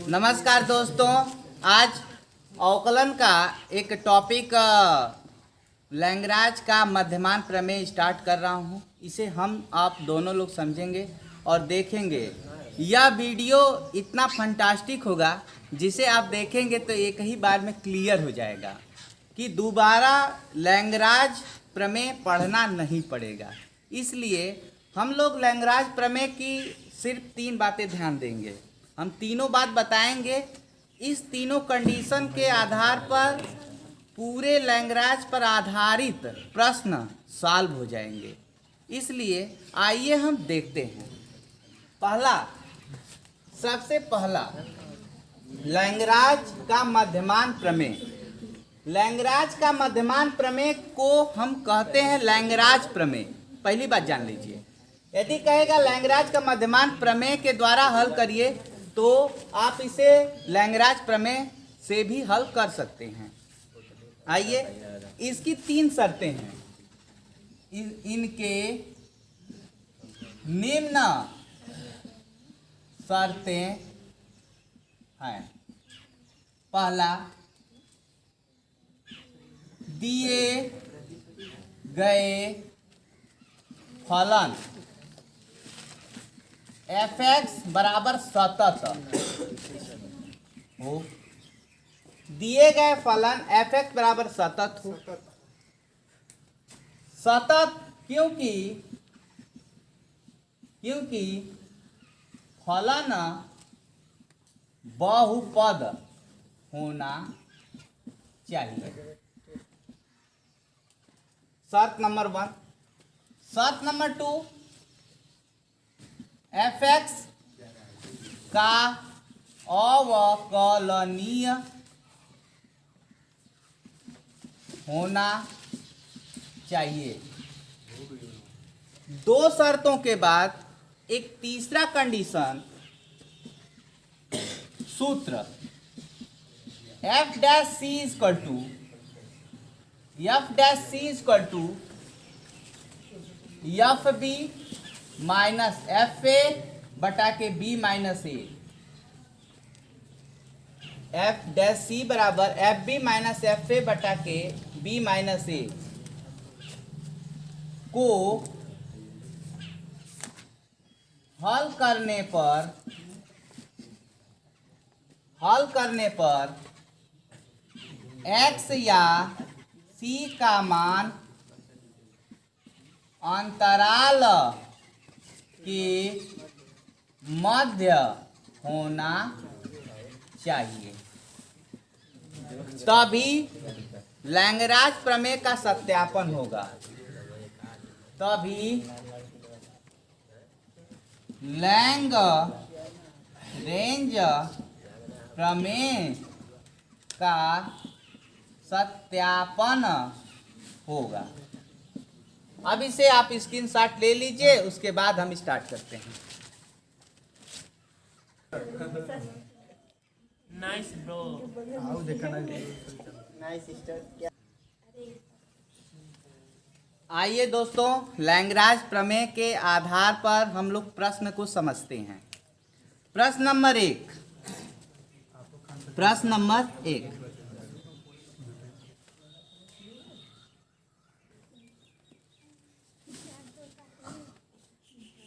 नमस्कार दोस्तों, आज अवकलन का एक टॉपिक लैग्रांज का मध्यमान प्रमेय स्टार्ट कर रहा हूँ। इसे हम आप दोनों लोग समझेंगे और देखेंगे। यह वीडियो इतना फंटास्टिक होगा जिसे आप देखेंगे तो एक ही बार में क्लियर हो जाएगा कि दोबारा लैग्रांज प्रमेय पढ़ना नहीं पड़ेगा। इसलिए हम लोग लैग्रांज प्रमेय की सिर्फ 3 बातें ध्यान देंगे। हम तीनों बात बताएंगे। इस तीनों कंडीशन के आधार पर पूरे लैग्रांज पर आधारित प्रश्न सॉल्व हो जाएंगे। इसलिए आइए हम देखते हैं। सबसे पहला लैग्रांज का मध्यमान प्रमेय। लैग्रांज का मध्यमान प्रमेय को हम कहते हैं लैग्रांज प्रमेय। पहली बात जान लीजिए, यदि कहेगा लैग्रांज का मध्यमान प्रमेय के द्वारा हल करिए तो आप इसे लैग्रांज प्रमेय से भी हल कर सकते हैं। आइए, इसकी 3 शर्तें हैं। इनके निम्न शर्तें हैं। पहला, दिए गए फलन f(x) बराबर सतत हो। दिए गए फलन f(x) बराबर सतत हो। सतत क्योंकि फलन बहुपद होना चाहिए। शर्त नंबर 1। शर्त नंबर 2, f(x) का अवकलनीय होना चाहिए। 2 शर्तों के बाद एक तीसरा कंडीशन, सूत्र f' fb माइनस fa बटा के b माइनस a। f' बराबर fb माइनस fa बटा के b माइनस a को हल करने पर x या c का मान अंतराल के मध्य होना चाहिए, तभी लैग्रांज प्रमेय का सत्यापन होगा। तभी लैग्रेंज प्रमेय का सत्यापन होगा। अब इसे आप स्क्रीनशॉट ले लीजिए, उसके बाद हम स्टार्ट करते हैं। Nice bro. आइए दोस्तों, लैग्रांज प्रमेय के आधार पर हम लोग प्रश्न को समझते हैं। प्रश्न नंबर 1।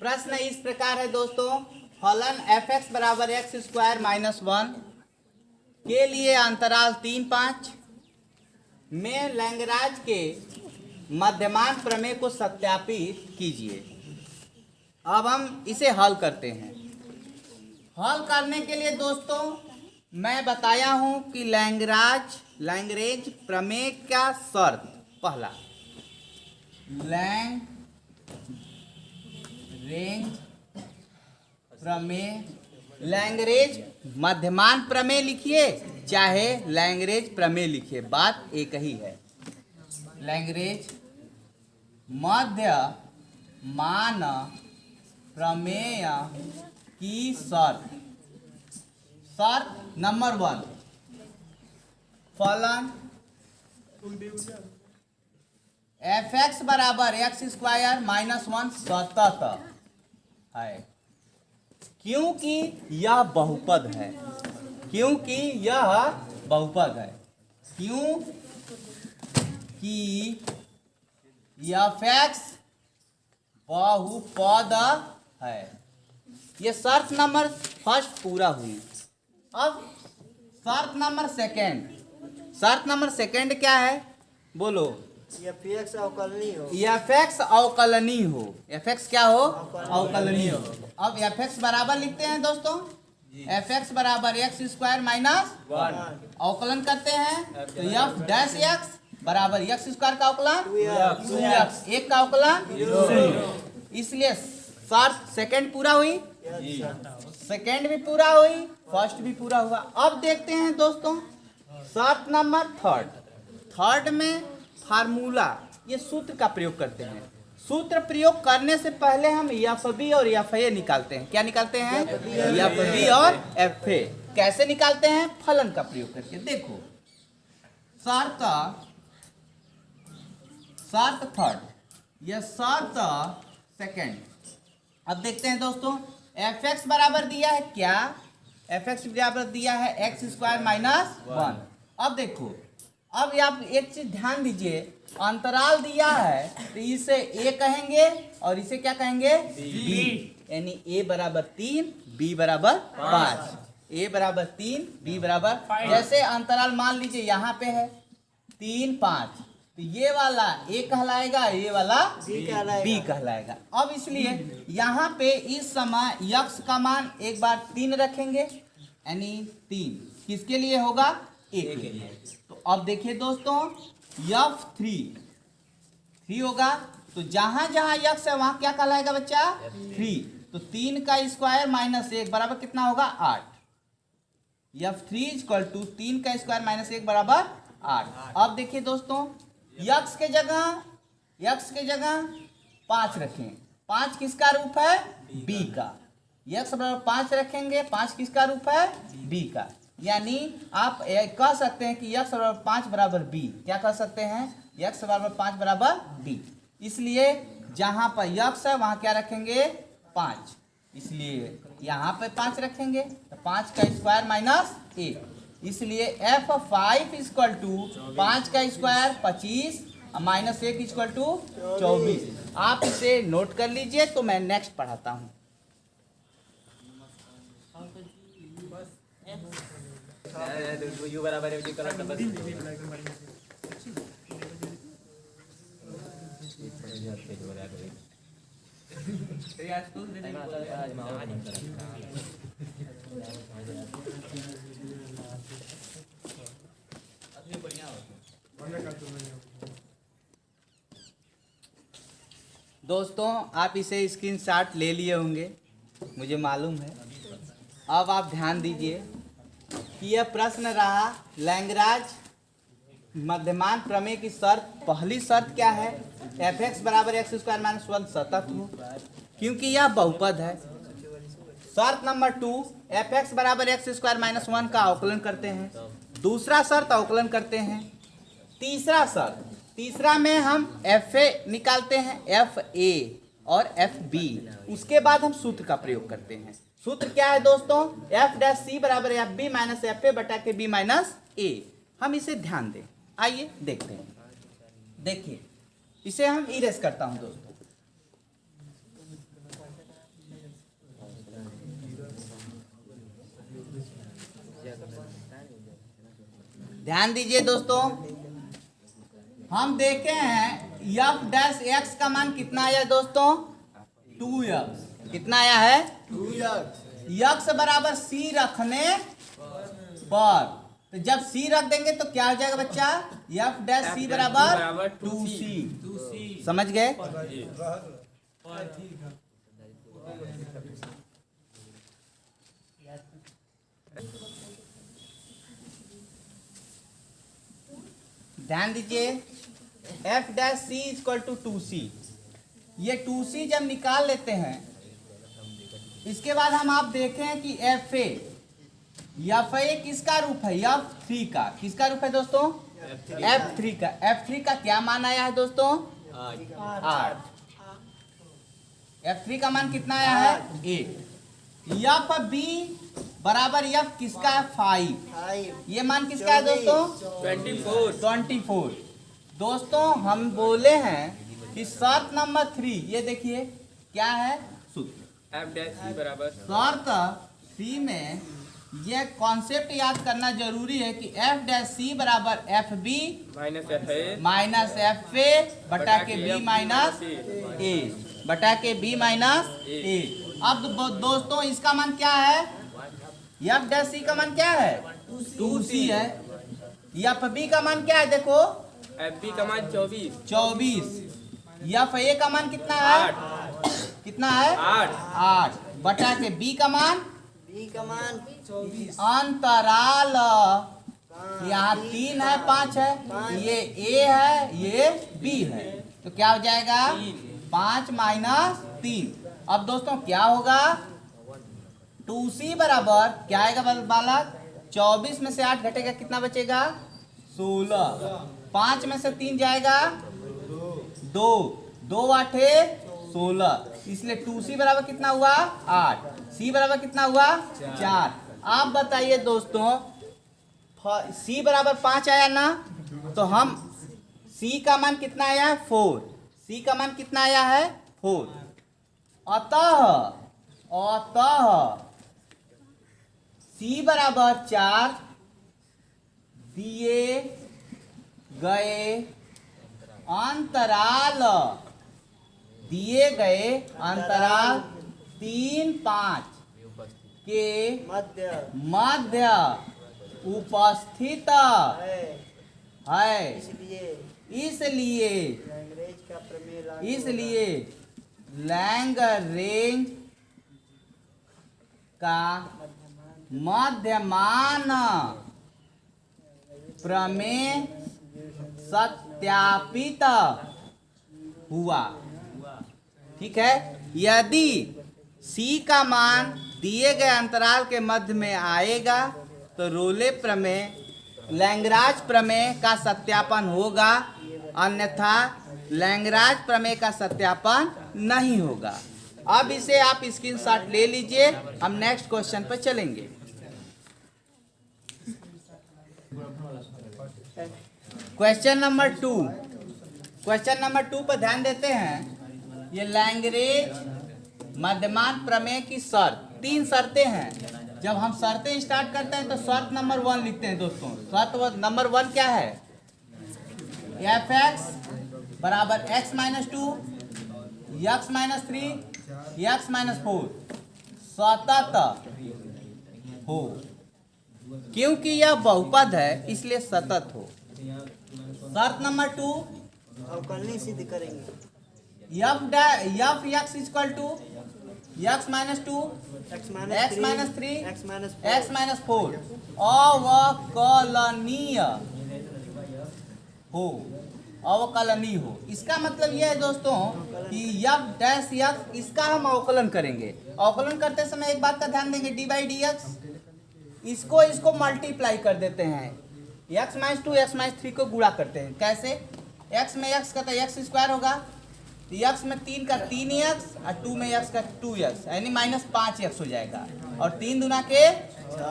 प्रश्न इस प्रकार है दोस्तों। फलन f(x) बराबर x² माइनस 1 के लिए अंतराल 3, 5 में लैग्रांज के मध्यमान प्रमेय को सत्यापित कीजिए। अब हम इसे हल करते हैं। हल करने के लिए दोस्तों मैं बताया हूं कि लैग्रेंज प्रमेय का शर्त, पहला लैग्रेंज मध्यमान प्रमेय लिखिए चाहे लैग्रेंज प्रमेय लिखिए, बात एक ही है। लैग्रेंज मध्यमान प्रमेय की शर्त नंबर 1, फलन f(x) बराबर x² माइनस 1 सतत है, क्योंकि यह बहुपद है। क्योंकि यह बहुपद है, क्योंकि f(x) बहुपद है। ये शर्त नंबर फर्स्ट पूरा हुई। अब शर्त नंबर सेकंड क्या है, बोलो। f(x) अवकलनीय हो। f(x) अवकलनीय हो। f(x) क्या हो? अवकलनीय हो। अब f(x) बराबर लिखते हैं दोस्तों, f(x) बराबर x² माइनस 1। अवकलन करते हैं तो f'(x) बराबर x² का अवकलन 2x, 1 का अवकलन 0। इसलिए शर्त सेकंड पूरा हुई, सेकंड भी पूरा हुई, फर्स्ट भी पूरा हुआ। अब देखते हैं दोस्तों शर्त नंबर थर्ड में फार्मूला, ये सूत्र का प्रयोग करते हैं। सूत्र प्रयोग करने से पहले हम FB और FA निकालते हैं। क्या निकालते हैं? FB और FA। कैसे निकालते हैं? फलन का प्रयोग करके। देखो शर्त थर्ड, यह शर्त सेकंड। अब देखते हैं दोस्तों f(x) बराबर दिया है क्या? f(x) बराबर दिया है x² माइनस 1। अब देखो, अब आप एक चीज ध्यान दीजिए, अंतराल दिया है तो इसे a कहेंगे और इसे क्या कहेंगे? b। यानी a बराबर 3, b बराबर 5। a बराबर 3, b बराबर 5। जैसे अंतराल मान लीजिए यहाँ पे है 3, 5, तो ये वाला a कहलाएगा, ये वाला b कहलाएगा। अब इसलिए यहाँ पे इस समय x का मान एक बार 3 रखेंगे, यानी 3 किसके लिए होगा? a के लिए। तो अब देखिए दोस्तों f3 होगा, तो जहां जहां x है वहां क्या कहलाएगा बच्चा? 3। तो 3 का स्क्वायर माइनस 1 बराबर कितना होगा? 8। f3 = 3 का स्क्वायर माइनस 1 बराबर 8। अब देखिए दोस्तों x के जगह 5 रखें। 5 किसका रूप है? b का। x बराबर 5 रखेंगे, 5 किसका रूप है? b का। यानी आप कह सकते हैं कि x बराबर 5 बराबर b। क्या कह सकते हैं? x बराबर 5 बराबर b। इसलिए जहां पर x है वहां क्या रखेंगे? 5। इसलिए यहाँ पे 5 रखेंगे, तो 5 का स्क्वायर माइनस 1। इसलिए f5 = 5 का स्क्वायर 25 माइनस 1 = 24। आप इसे नोट कर लीजिए, तो मैं नेक्स्ट पढ़ाता हूँ। u बराबर है दोस्तों आप इसे स्क्रीनशॉट ले लिए होंगे, मुझे मालूम है। अब आप ध्यान दीजिए कि यह प्रश्न रहा लैग्रांज मध्यमान प्रमेय की शर्त। पहली शर्त क्या है? f(x) बराबर x² माइनस 1 सतत हो, क्योंकि यह बहुपद है। शर्त नंबर 2, f(x) बराबर x² माइनस 1 का अवकलन करते हैं। दूसरा शर्त अवकलन करते हैं। तीसरा में हम fa निकालते हैं, fa और fb। उसके बाद हम सूत्र का प्रयोग करते हैं। सूत्र क्या है दोस्तों? f' बराबर fb माइनस fa बटा के b माइनस a। हम इसे ध्यान दें, आइए देखते हैं। देखिए इसे हम इरेज करता हूं दोस्तों। ध्यान दीजिए दोस्तों, हम देखे हैं f'(x) का मान कितना आया दोस्तों? 2x। कितना आया है? 2x। x बराबर c रखने पर, तो जब c रख देंगे तो क्या हो जाएगा बच्चा? f' बराबर 2c। समझ गए? ध्यान दीजिए, f' = 2c। ये 2c जब निकाल लेते हैं, इसके बाद हम आप देखें कि fa किसका रूप है? f3 का। किसका रूप है दोस्तों? f3 का। f3 का क्या मान आया है दोस्तों? 8। f3 का मान कितना आया है? 8। एफ बी बराबर एफ किसका है 5। 5 ये मान किसका है दोस्तों 24। दोस्तों हम बोले हैं कि शर्त नंबर 3 ये देखिए क्या है सूत्र एफ डैश सी बराबर शर्त 3 में यह कॉन्सेप्ट याद करना जरूरी है कि एफ डैश सी बराबर F B minus F A minus F A बटा के बी माइनस ए बटा के बी माइनस ए। अब दोस्तों इसका मान क्या है एफ डैश सी का मान क्या है 2c है। एफ बी का मान क्या है देखो एफ बी का मान 24। एफ ए का मान कितना है 8 कितना है 8 बटा के बी का मान बी का मान अंतराल यहाँ 3 है 5 है ये ए है ये बी है तो क्या हो जाएगा 5 माइनस 3। अब दोस्तों क्या होगा 2c बराबर क्या आएगा बालक 24 में से 8 घटेगा कितना बचेगा 16। 5 में से 3 जाएगा 2 2 8 16 इसलिए 2c बराबर कितना हुआ 8 c बराबर कितना हुआ 4। आप बताइए दोस्तों c बराबर 5 आया ना तो हम c का मान कितना आया है 4 c का मान कितना आया है 4। अतः c बराबर 4 दिए गए अंतराल 3-5 के मध्य उपस्थित है इसलिए लैग्रेंज का मध्यमान प्रमेय सत्यापित हुआ। ठीक है यदि c का मान दिए गए अंतराल के मध्य में आएगा तो रोले प्रमेय लैग्रांज प्रमेय का सत्यापन होगा अन्यथा लैग्रांज प्रमेय का सत्यापन नहीं होगा। अब इसे आप स्क्रीनशॉट ले लीजिए हम नेक्स्ट क्वेश्चन पर चलेंगे। क्वेश्चन नंबर 2 पर ध्यान देते हैं। ये लैग्रेंज मध्यमान प्रमेय की शर्त 3 शर्तें हैं। जब हम शर्तें स्टार्ट करते हैं तो शर्त नंबर 1 लिखते हैं दोस्तों। शर्त नंबर 1 क्या है एफ एक्स बराबर x minus 2 x minus 3 x minus 4 सतत हो। क्योंकि यह बहुपद है इसलिए सतत हो। शर्त नंबर 2 अवकलनीय सिद्ध करेंगे F X equal to X minus 2 x x minus 3 x minus 4 अवकलनीय हो। अवकलनीय हो इसका मतलब यह है दोस्तों कि एफ डैश एक्स इसका हम अवकलन करेंगे। अवकलन करते समय एक बात का ध्यान देंगे डी बाई डी एक्स इसको मल्टीप्लाई कर देते हैं। x माइनस 2 x माइनस 3 को गुणा करते हैं। कैसे x में x का तो x स्क्वायर होगा तो x में 3 का 3x और 2 में x का 2x यानी माइनस 5x हो जाएगा और 3 दूना के 6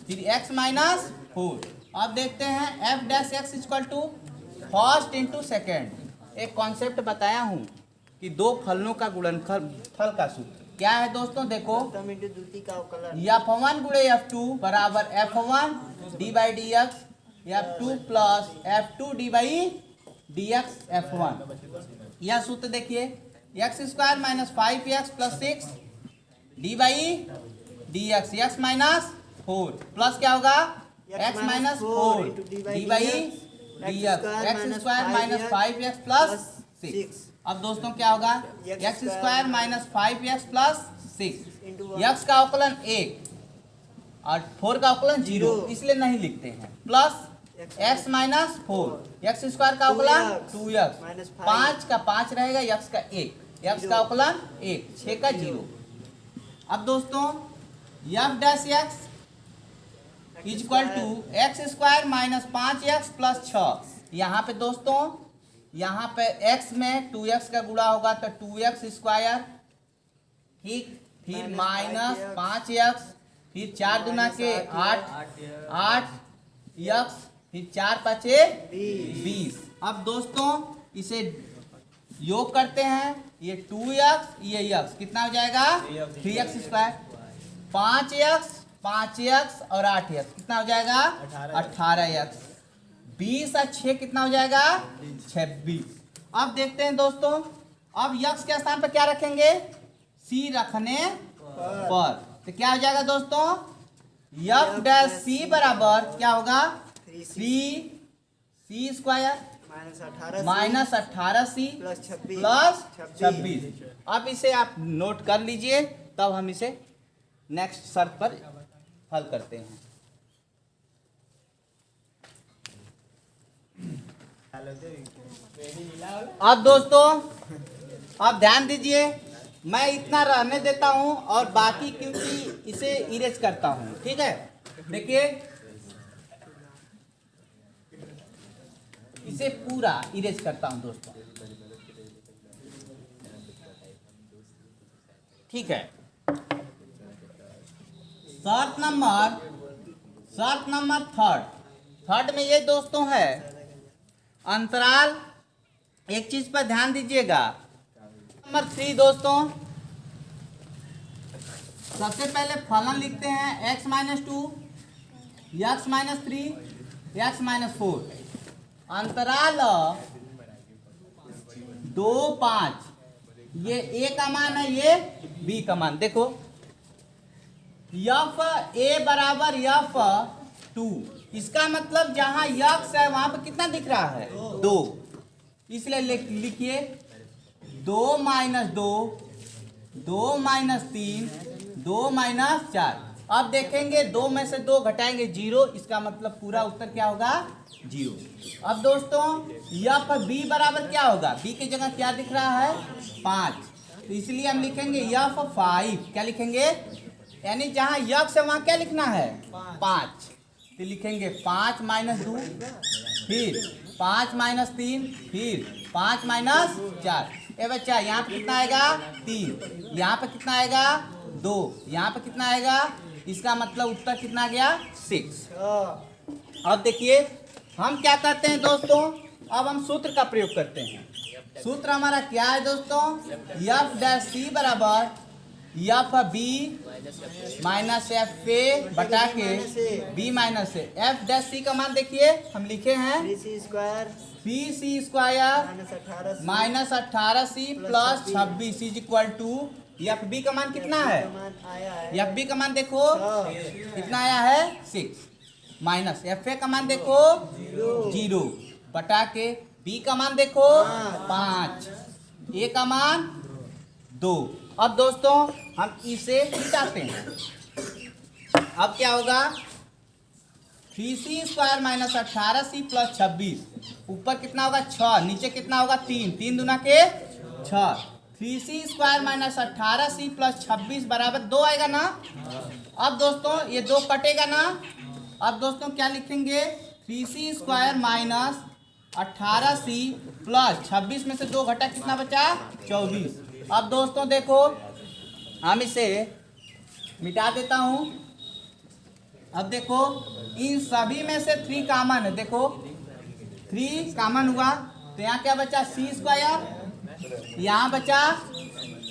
फिर x माइनस 4। अब देखते हैं f dash x equal to first into second. एक कॉन्सेप्ट बताया हूँ कि दो फलनों का गुणनफल का सूत्र क्या है दोस्तों देखो द्वितीय का अवकलन f1 गुणे f2 बराबर f1 D by D x f2 plus f2 D by D x f1। यह सूत्र देखिए x square minus 5x plus 6 D by D x x minus 4 plus क्या होगा x minus 4 D by D x square minus 5x plus 6। अब दोस्तों क्या होगा x square minus 5x plus 6 x का अवकलन 1 और 4 का अवकलन 0 इसलिए नहीं लिखते हैं plus x minus 4 x square का अवकलन 2x 5 का 5 रहेगा x का 1 x का अवकलन 1 6 का 0। अब दोस्तों f dash x equal to X square minus 5x plus 6। यहाँ पे दोस्तों यहाँ पे x में 2x का गुणा होगा तो 2x स्क्वायर ठीक फिर -5x, -5x, फिर 4 दूना के 8 8x, फिर 4 5 20। अब दोस्तों इसे योग करते हैं, ये 2x ये x कितना हो जाएगा 3x स्क्वायर, 5x 5x और 8x कितना हो जाएगा 18x, 20 और 6 कितना हो जाएगा 26। अब देखते हैं दोस्तों, अब x के स्थान पर क्या रखेंगे, c रखने पर, तो क्या हो जाएगा दोस्तों f डैश c बराबर क्या होगा 3c स्क्वायर -18c प्लस 26। अब इसे आप नोट कर लीजिए, तब हम इसे नेक्स्ट शर्त पर हल करते हैं। अब दोस्तों अब ध्यान दीजिए, मैं इतना रहने देता हूं और बाकी क्योंकि इसे इरेज करता हूं, ठीक है। देखिए इसे पूरा इरेज करता हूं दोस्तों, ठीक है। शर्त नंबर थर्ड में ये दोस्तों है अंतराल, एक चीज पर ध्यान दीजिएगा। नंबर 3 दोस्तों, सबसे पहले फलन लिखते हैं x - 2, x - 3, x - 4, अंतराल 2 5, ये a का मान है, ये b का मान। देखो f a बराबर f 2, इसका मतलब जहां x है वहां पर कितना दिख रहा है 2, इसलिए लिखिए 2 - 2, 2 - 3, 2 - 4। अब देखेंगे 2 में से 2 घटाएंगे 0, इसका मतलब पूरा उत्तर क्या होगा 0। अब दोस्तों f b बराबर क्या होगा, b की जगह क्या दिख रहा है 5, तो इसलिए हम लिखेंगे f 5, क्या लिखेंगे, यानी जहां x है वहां क्या लिखना है 5, तो लिखेंगे 5 - 2, फिर 5 - 3, फिर 5 - 4। ए बच्चा यहाँ पे कितना आएगा 3, यहाँ पे कितना आएगा 2, यहाँ पे कितना आएगा, इसका मतलब उत्तर कितना आ गया 6। अब देखिए हम क्या करते हैं दोस्तों, अब हम सूत्र का प्रयोग करते हैं। सूत्र हमारा क्या है दोस्तों, f डैश c बराबर f b minus F A बटा के b minus A. f dash c का मान देखिए हम लिखे हैं 3c square -18 minus 18c plus 26 is equal to F B का मान कितना है, आया है एफ बी का मान देखो कितना आया है 6, माइनस एफ ए का मान देखो 0 बटा के बी का मान देखो 5, ए का मान 2। अब दोस्तों हम इसे मिटाते हैं, अब क्या होगा 3c square minus 18c plus 26, ऊपर कितना होगा 6, नीचे कितना होगा 3, 3 दूना के 6, 3c square minus 18c plus 26 बराबर 2 आएगा ना। अब दोस्तों ये 2 कटेगा ना, अब दोस्तों क्या लिखेंगे 3c square minus 18c plus 26 में से 2 घटा कितना बचा 24। अब दोस्तों देखो हम इसे मिटा देता हूं, अब देखो इन सभी में से 3 कॉमन है, देखो 3 कॉमन हुआ तो यहाँ क्या बचा c स्क्वायर, यहाँ बचा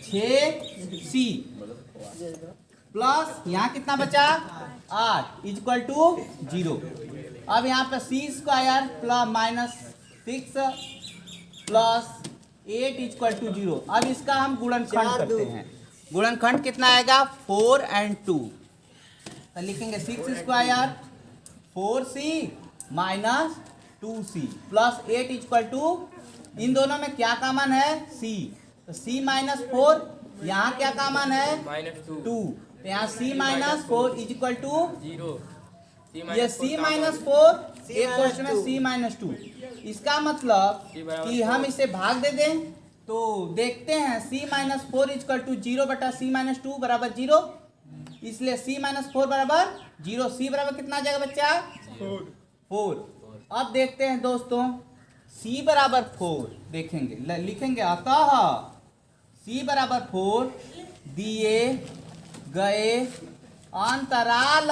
6c प्लस यहाँ कितना बचा 8 इक्वल टू 0। अब यहाँ पर c square plus minus 6 plus 8 equal to 0। अब इसका हम गुणनखंड करते हैं, गुणनखंड कितना आएगा 4 और 2, तो लिखेंगे 6 square 4c minus 2c plus 8 equal to, इन दोनों में क्या कॉमन है c, तो c माइनस 4, यहाँ क्या कॉमन है -2 2, तो यहाँ c minus 4 is equal to 0, ये c माइनस 4 एक क्वेश्चन में c माइनस 2, इसका मतलब कि हम इसे भाग दे दें तो देखते हैं c माइनस 4 इक्वल टू 0 बटा c माइनस 2 बराबर 0, इसलिए c माइनस 4 बराबर 0, c बराबर कितना आ जाएगा बच्चा 4। अब देखते हैं दोस्तों c बराबर 4, देखेंगे लिखेंगे अतः c बराबर 4 दिए गए अंतराल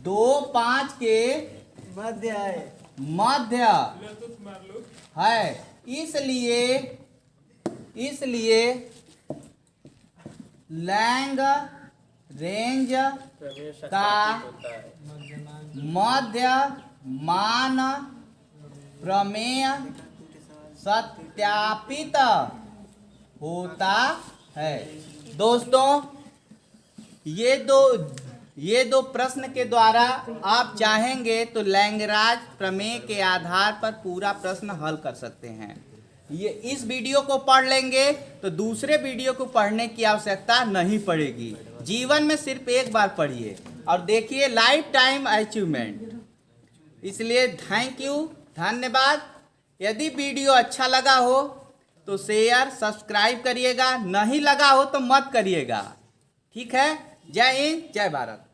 2-5 के मध्य है। मध्य है, इसलिए लैंग रेंज प्रमेय का होता है। मध्य मान प्रमेय सत्यापित होता है। दोस्तों, ये दो प्रश्न के द्वारा आप चाहेंगे तो लैंगराज प्रमेय के आधार पर पूरा प्रश्न हल कर सकते हैं। ये इस वीडियो को पढ़ लेंगे तो दूसरे वीडियो को पढ़ने की आवश्यकता नहीं पड़ेगी। जीवन में सिर्फ एक बार पढ़िए और देखिए लाइफ टाइम अचीवमेंट। इसलिए थैंक यू, धन्यवाद। यदि वीडियो अच्छा लगा हो तो शेयर सब्सक्राइब करिएगा, नहीं लगा हो तो मत करिएगा। ठीक है। जय हिंद, जय भारत।